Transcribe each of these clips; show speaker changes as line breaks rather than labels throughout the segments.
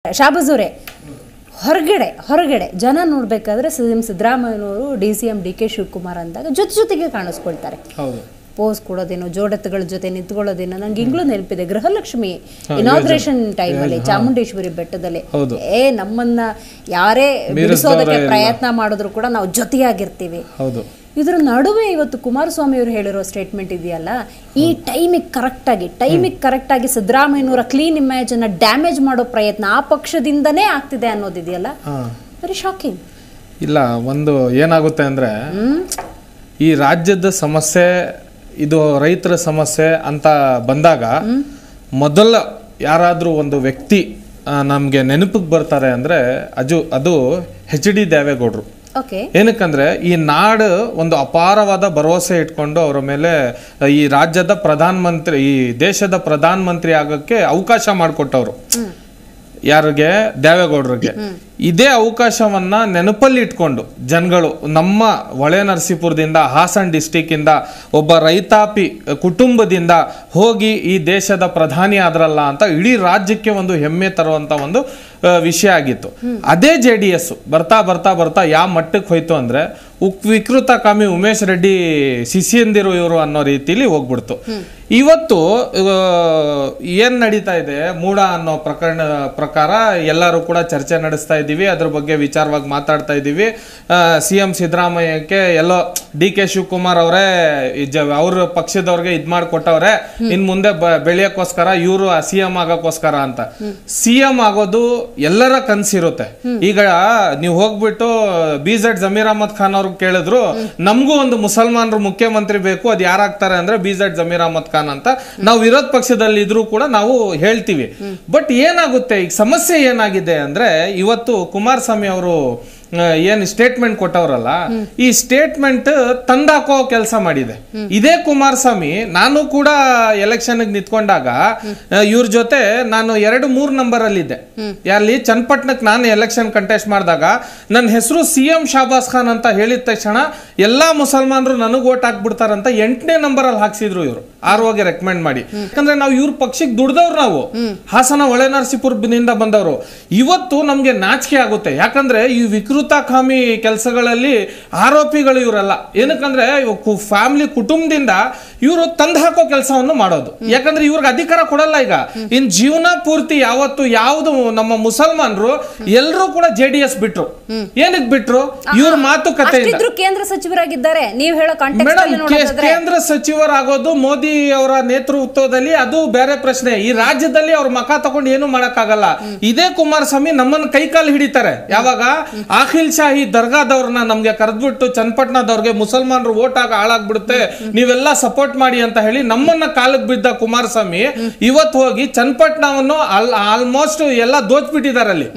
ಶಾಬಜೂರೆ ಹೊರಗಡೆ ಜನ ನೋಡಬೇಕಾದ್ರೆ ಸಿಎಂ ಸಿದ್ದರಾಮಯ್ಯನವರು ಡಿ.ಸಿ.ಎಂ ಡಿ.ಕೆ ಶಿವಕುಮಾರ್ ಅಂದಾಗ ಜೊತೆಗೆ ಕಾಣಿಸ್ಕೊಳ್ತಾರೆ. ಪೋಸ್ ಕೊಡೋದೇನೋ ಜೋಡೆತ್ತುಗಳ ಜೊತೆ ನಿಂತ್ಕೊಳ್ಳೋದೇನೋ ನಂಗೆ ಈಗಲೂ ನೆನಪಿದೆ. ಗೃಹಲಕ್ಷ್ಮಿ ಇನಾಗ್ರೇಷನ್ ಟೈಮಲ್ಲಿ ಚಾಮುಂಡೇಶ್ವರಿ ಬೆಟ್ಟದಲ್ಲಿ ನಮ್ಮನ್ನ ಯಾರೇ ಬಿಡಿಸೋದಕ್ಕೆ ಪ್ರಯತ್ನ ಮಾಡಿದ್ರು ಕೂಡ ನಾವು ಜೊತೆಯಾಗಿರ್ತೀವಿ. ಇದರ ನಡುವೆ ಇವತ್ತು ಕುಮಾರಸ್ವಾಮಿ ಅವರು ಹೇಳಿರೋ ಸ್ಟೇಟ್ಮೆಂಟ್ ಇದೆಯಲ್ಲ, ಈ ಟೈಮಿಗೆ ಕರೆಕ್ಟ್ ಆಗಿ ಸಿದ್ದರಾಮಯ್ಯನವರ ಕ್ಲೀನ್ ಇಮೇಜ್ ಅನ್ನ ಡ್ಯಾಮೇಜ್ ಮಾಡೋ ಪ್ರಯತ್ನ ಆ ಪಕ್ಷದಿಂದನೇ ಆಗ್ತಿದೆ ಅನ್ನೋದಿದೆಯಲ್ಲ, ವೆರಿ ಶಾಕಿಂಗ್.
ಇಲ್ಲ, ಒಂದು ಏನಾಗುತ್ತೆ ಅಂದ್ರೆ ಈ ರಾಜ್ಯದ ಸಮಸ್ಯೆ ಇದು ರೈತರ ಸಮಸ್ಯೆ ಅಂತ ಬಂದಾಗ ಮೊದಲ ಯಾರಾದ್ರೂ ಒಂದು ವ್ಯಕ್ತಿ ನಮ್ಗೆ ನೆನಪಿಗೆ ಬರ್ತಾರೆ ಅಂದ್ರೆ ಅದು ಎಚ್.ಡಿ. ದೇವೇಗೌಡರು. ಏನಕ್ಕಂದ್ರೆ ಈ ನಾಡು ಒಂದು ಅಪಾರವಾದ ಭರವಸೆ ಇಟ್ಕೊಂಡು ಅವರ ಮೇಲೆ ಈ ರಾಜ್ಯದ ಈ ದೇಶದ ಪ್ರಧಾನ ಮಂತ್ರಿ ಆಗಕ್ಕೆ ಅವಕಾಶ ಮಾಡಿಕೊಟ್ಟವ್ರು. ಯಾರಿಗೆ? ದೇವೇಗೌಡರಿಗೆ. ಇದೇ ಅವಕಾಶವನ್ನ ನೆನಪಲ್ಲಿ ಇಟ್ಕೊಂಡು ಜನಗಳು ನಮ್ಮ ಹೊಳೆ ನರಸೀಪುರದಿಂದ ಹಾಸನ್ ಡಿಸ್ಟಿಕ್ ಇಂದ ಒಬ್ಬ ರೈತಾಪಿ ಕುಟುಂಬದಿಂದ ಹೋಗಿ ಈ ದೇಶದ ಪ್ರಧಾನಿ ಆದ್ರಲ್ಲ ಅಂತ ಇಡೀ ರಾಜ್ಯಕ್ಕೆ ಒಂದು ಹೆಮ್ಮೆ ತರುವಂತ ಒಂದು ವಿಷಯ ಆಗಿತ್ತು. ಅದೇ JDS ಬರ್ತಾ ಯಾವ ಮಟ್ಟಕ್ಕೆ ಹೋಯ್ತು ಅಂದ್ರೆ ವಿಕೃತ ಕಾಮಿ ಉಮೇಶ್ ರೆಡ್ಡಿ ಶಿಷ್ಯಂದಿರು ಇವರು ಅನ್ನೋ ರೀತಿಲಿ ಹೋಗ್ಬಿಡ್ತು. ಇವತ್ತು ಏನ್ ನಡೀತಾ ಇದೆ ಮೂಡ ಅನ್ನೋ ಪ್ರಕಾರ ಎಲ್ಲರೂ ಕೂಡ ಚರ್ಚೆ ನಡೆಸ್ತಾ ಇದ್ದೀವಿ, ಅದ್ರ ಬಗ್ಗೆ ವಿಚಾರವಾಗಿ ಮಾತಾಡ್ತಾ ಇದ್ದೀವಿ. CM ಸಿದ್ದರಾಮಯ್ಯಕ್ಕೆ ಎಲ್ಲೋ ಡಿ.ಕೆ ಶಿವಕುಮಾರ್ ಅವರೇ ಅವ್ರ ಪಕ್ಷದವ್ರಿಗೆ ಇದ್ ಮಾಡ್ಕೊಟ್ಟವ್ರೆ, ಇನ್ ಮುಂದೆ ಬೆಳೆಯಕ್ಕೋಸ್ಕರ ಇವರು CM ಆಗೋಕ್ಕೋಸ್ಕರ ಅಂತ. CM ಆಗೋದು ಎಲ್ಲರ ಕನ್ಸಿರುತ್ತೆ. ಈಗ ನೀವು ಹೋಗ್ಬಿಟ್ಟು BZ ಜಮೀರ್ ಅಹಮದ್ ಖಾನ್ ಅವ್ರಿಗೆ ಕೇಳಿದ್ರು, ನಮಗೂ ಒಂದು ಮುಸಲ್ಮಾನರು ಮುಖ್ಯಮಂತ್ರಿ ಬೇಕು, ಅದು ಯಾರಾಗ್ತಾರೆ ಅಂದ್ರೆ BZ ಜಮೀರ್ ಅಹಮದ್ ಖಾನ್ ಅಂತ ನಾವು ವಿರೋಧ ಪಕ್ಷದಲ್ಲಿ ಇದ್ರೂ ಕೂಡ ನಾವು ಹೇಳ್ತೀವಿ. ಬಟ್ ಏನಾಗುತ್ತೆ, ಈಗ ಸಮಸ್ಯೆ ಏನಾಗಿದೆ ಅಂದ್ರೆ ಇವತ್ತು ಕುಮಾರಸ್ವಾಮಿ ಅವರು ಏನ್ ಸ್ಟೇಟ್ಮೆಂಟ್ ಕೊಟ್ಟವ್ರಲ್ಲ, ಈ ಸ್ಟೇಟ್ಮೆಂಟ್ ತಂದಾಕೋ ಕೆಲಸ ಮಾಡಿದೆ. ಇದೇ ಕುಮಾರಸ್ವಾಮಿ ನಾನು ಕೂಡ ಎಲೆಕ್ಷನ್ ನಿಂತ್ಕೊಂಡಾಗ ಇವ್ರ ಜೊತೆ ನಾನು 2-3 ನಂಬರ್ ಅಲ್ಲಿ ಇದ್ದೆ. ಅಲ್ಲಿ ಚನ್ನಪಟ್ಟಣಕ್ಕೆ ನಾನು ಎಲೆಕ್ಷನ್ ಕಂಟೆಸ್ಟ್ ಮಾಡಿದಾಗ ನನ್ನ ಹೆಸರು CM ಶಾಬಾಸ್ ಖಾನ್ ಅಂತ ಹೇಳಿದ ತಕ್ಷಣ ಎಲ್ಲಾ ಮುಸಲ್ಮಾನರು ನನಗ್ ಓಟ್ ಹಾಕ್ಬಿಡ್ತಾರಂತ 8ನೇ ನಂಬರ್ ಅಲ್ಲಿ ಹಾಕ್ಸಿದ್ರು ಇವರು ROಗೆ ರೆಕಮೆಂಡ್ ಮಾಡಿ. ಯಾಕಂದ್ರೆ ನಾವು ಇವ್ರ ಪಕ್ಷಕ್ಕೆ ದುಡ್ದವ್ರು, ನಾವು ಹಾಸನ ಹೊಳೆ ನರಸೀಪುರದಿಂದ ಬಂದವರು. ಇವತ್ತು ನಮ್ಗೆ ನಾಚಿಕೆ ಆಗುತ್ತೆ, ಯಾಕಂದ್ರೆ ಈ ವಿಕೃತಕಾಮಿ ಕೆಲಸಗಳಲ್ಲಿ ಆರೋಪಿಗಳು ಇವರಲ್ಲ. ಏನಕ್ಕಂದ್ರೆ ಫ್ಯಾಮಿಲಿ ಕುಟುಂಬದಿಂದ ಇವರು ತಂದು ಹಾಕೋ ಕೆಲಸವನ್ನು ಮಾಡೋದು. ಯಾಕಂದ್ರೆ ಇವ್ರಿಗೆ ಅಧಿಕಾರ ಕೊಡಲ್ಲ. ಈಗ ಇನ್ ಜೀವನ ಪೂರ್ತಿ ಯಾವುದು ನಮ್ಮ ಮುಸಲ್ಮಾನರು ಎಲ್ಲರೂ ಕೂಡ JDS ಬಿಟ್ರು. ಏನಕ್ಕೆ ಬಿಟ್ರು? ಇವ್ರ ಮಾತುಕತೆ
ಕೇಂದ್ರ ಸಚಿವರಾಗಿದ್ದಾರೆ. ನೀವು ಹೇಳೋ
ಕೇಂದ್ರ ಸಚಿವರಾಗೋದು ಮೋದಿ ಅವರ ನೇತೃತ್ವದಲ್ಲಿ, ಅದು ಬೇರೆ ಪ್ರಶ್ನೆ. ಈ ರಾಜ್ಯದಲ್ಲಿ ಅವ್ರ ಮಕ ತಗೊಂಡು ಏನು ಮಾಡಕ್ಕಾಗಲ್ಲ. ಇದೇ ಕುಮಾರಸ್ವಾಮಿ ನಮ್ಮನ್ನ ಕೈಕಾಲು ಹಿಡಿತಾರೆ. ಯಾವಾಗ ಆಖಿಲ್ ಶಾಹಿ ದರ್ಗಾದವ್ರನ್ನ ನಮ್ಗೆ ಕರೆದ್ಬಿಟ್ಟು ಚನ್ನಪಟ್ಟಣದವ್ರಿಗೆ ಮುಸಲ್ಮಾನರು ಓಟ್ ಹಾಳಾಗ್ಬಿಡುತ್ತೆ, ನೀವೆಲ್ಲ ಸಪೋರ್ಟ್ ಮಾಡಿ ಅಂತ ಹೇಳಿ ನಮ್ಮನ್ನ ಕಾಲಕ್ಕೆ ಬಿದ್ದ ಕುಮಾರಸ್ವಾಮಿ ಇವತ್ತು ಹೋಗಿ ಚನ್ನಪಟ್ಟಣವನ್ನು ಆಲ್ಮೋಸ್ಟ್ ಎಲ್ಲ ದೋಚ್ಬಿಟ್ಟಿದ್ದಾರೆ. ಅಲ್ಲಿ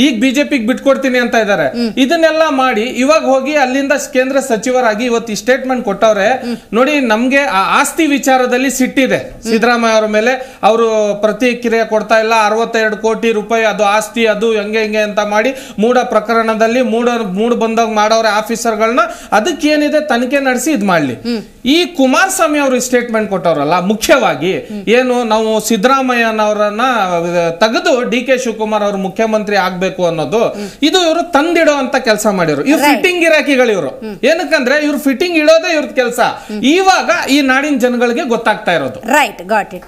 ಈಗ ಬಿಜೆಪಿಗೆ ಬಿಟ್ಕೊಡ್ತೀನಿ ಅಂತ ಇದ್ದಾರೆ. ಇದನ್ನೆಲ್ಲ ಮಾಡಿ ಇವಾಗ ಹೋಗಿ ಅಲ್ಲಿಂದ ಕೇಂದ್ರ ಸಚಿವರಾಗಿ ಇವತ್ತು ಈ ಸ್ಟೇಟ್ಮೆಂಟ್ ಕೊಟ್ಟವ್ರೆ. ನೋಡಿ, ನಮ್ಗೆ ಆ ಆಸ್ತಿ ವಿಚಾರದಲ್ಲಿ ಸಿಟ್ಟಿದೆ ಸಿದ್ದರಾಮಯ್ಯ ಅವರ ಮೇಲೆ. ಅವರು ಪ್ರತಿಕ್ರಿಯೆ ಕೊಡ್ತಾ ಇಲ್ಲ. 62 ಕೋಟಿ ರೂಪಾಯಿ ಅದು ಆಸ್ತಿ, ಅದು ಹೆಂಗೆ ಅಂತ ಮಾಡಿ ಮೂಡ ಪ್ರಕರಣದಲ್ಲಿ ಮೂಡ ಬಂದಾಗ ಮಾಡೋರೆ ಆಫೀಸರ್ಗಳನ್ನ, ಅದಕ್ಕೆ ಏನಿದೆ ತನಿಖೆ ನಡೆಸಿ ಇದ್ ಮಾಡ್ಲಿ. ಈ ಕುಮಾರಸ್ವಾಮಿ ಅವರು ಸ್ಟೇಟ್ಮೆಂಟ್ ಕೊಟ್ಟವ್ರಲ್ಲ, ಮುಖ್ಯವಾಗಿ ಏನು ನಾವು ಸಿದ್ದರಾಮಯ್ಯನವರನ್ನ ತೆಗೆದು ಡಿ.ಕೆ ಶಿವಕುಮಾರ್ ಅವರು ಮುಖ್ಯಮಂತ್ರಿ ಆಗ್ಬೇಕು ಅನ್ನೋದು, ಇದು ಇವರು ತಂದಿಡೋ ಅಂತ ಕೆಲಸ ಮಾಡಿದ್ರು. ಇವ್ರು ಫಿಟ್ಟಿಂಗ್ ಗಿರಾಕಿಗಳು ಇವರು. ಏನಕ್ಕಂದ್ರೆ ಇವ್ರು ಫಿಟ್ಟಿಂಗ್ ಇಡೋದೇ ಇವ್ರ ಕೆಲಸ. ಇವಾಗ ಈ ನಾಡಿನ ಜನಗಳಿಗೆ ಗೊತ್ತಾಗ್ತಾ ಇರೋದು.
Right, got it.